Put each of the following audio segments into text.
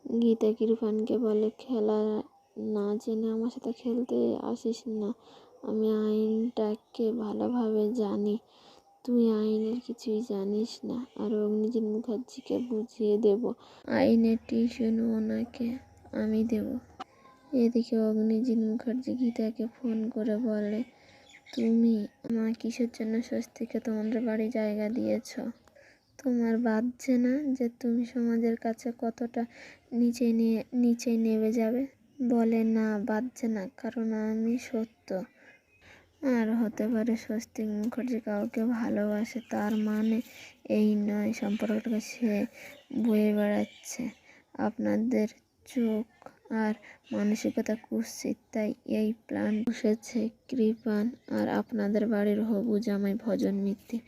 গীতা কৃপানকে বলে, খেলা না জেনে আমার সাথে খেলতে আসিস না। আমি আইনটাকে ভালোভাবে জানি, তুই আইনের কিছুই জানিস না। আর অগ্নিজিৎ মুখার্জিকে বুঝিয়ে দেব, আইনের টিউশন ওনাকে আমি দেব। এদিকে অগ্নিজিৎ মুখার্জি গীতাকে ফোন করে বলে, তুমি আমার কিসের জন্য স্বস্তিকে তোমাদের বাড়ি জায়গা দিয়েছ? তোমার বাধছে না যে তুমি সমাজের কাছে কতটা নিচে নেমে যাবে? বলে, না বাধছে না, কারণ আমি সত্য। আর হতে পারে স্বস্তিক মুখার্জি কাউকে ভালোবাসে, তার মানে এই নয় সম্পর্কটাকে সে বয়ে বেড়াচ্ছে। আপনাদের চোখ আর মানসিকতা কুৎসিত, তাই এই প্ল্যান বসেছে কৃপান আর আপনাদের বাড়ির হবু জামাই ভজন মিত্তির।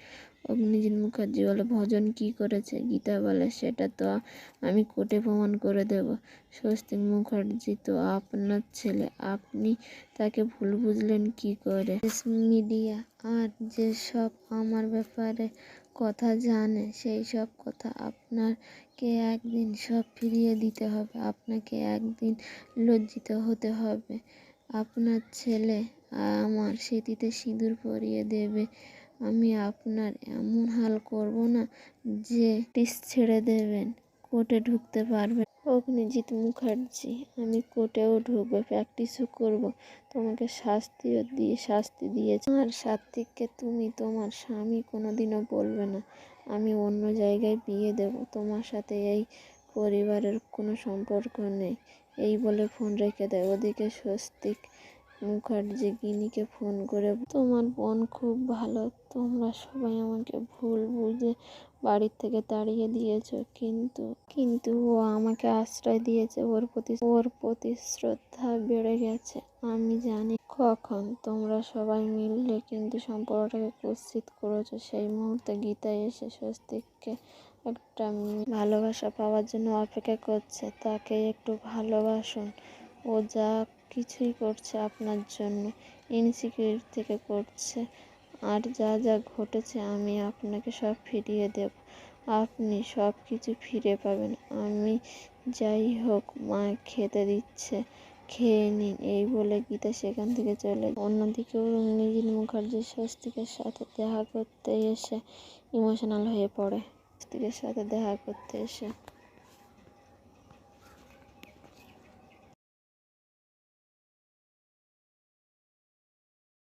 অগ্নিজিৎ মুখার্জি বলে, ভজন কি করেছে? গীতা বলে, সেটা তো আমি কোর্টে প্রমাণ করে দেব। স্বস্তিক মুখার্জি তো আপনার ছেলে, আপনি তাকে ভুল বুঝলেন কি করে? মিডিয়া আর যেসব আমার ব্যাপারে কথা জানে, সেই সব কথা আপনাকে একদিন সব ফিরিয়ে দিতে হবে। আপনাকে একদিন লজ্জিত হতে হবে। আপনার ছেলে আমার স্মৃতিতে সিঁদুর পরিয়ে দেবে। আমি আপনার এমন হাল করব না যে টিস ছেড়ে দেবেন, কোর্টে ঢুকতে পারবেন। অগ্নিজিৎ মুখার্জি, আমি কোর্টেও ঢুকবো, প্র্যাকটিসও করব। তোমাকে শাস্তি দিয়েছে আর সাত্বিককে তুমি তোমার স্বামী কোনোদিনও বলবে না। আমি অন্য জায়গায় বিয়ে দেব, তোমার সাথে এই পরিবারের কোনো সম্পর্ক নেই। এই বলে ফোন রেখে দেয়। ওদিকে স্বস্তিক মুখার্জি গিনিকে ফোন করে, তোমার বোন খুব ভালো, তোমরা সবাই আমাকে ভুল বুঝে বাড়ির থেকে তাড়িয়ে দিয়েছ, কিন্তু ও আমাকে আশ্রয় দিয়েছে, ওর প্রতি শ্রদ্ধা বেড়ে গেছে। আমি জানি কখন তোমরা সবাই মিললে কিন্তু সম্পর্কটাকে কুৎসিত করেছো। সেই মুহূর্তে গীতা এসে স্বস্তিককে একটা ভালোবাসা পাওয়ার জন্য অপেক্ষা করছে। তাকে একটু ভালোবাসুন। ও যা কিছুই করছে আপনার জন্য, ইনসিকিউরিটি থেকে করছে। আর যা যা ঘটেছে আমি আপনাকে সব ফিরিয়ে দেব, আপনি সব কিছু ফিরে পাবেন। আমি যাই হোক, মা খেতে দিচ্ছে, খেয়ে নিন। এই বলে গীতা সেখান থেকে চলে যায়। অন্যদিকে অগ্নিজিৎ মুখার্জি স্বস্তিকের সাথে দেখা করতে এসে ইমোশনাল হয়ে পড়ে। স্বস্তিকের সাথে দেখা করতে এসে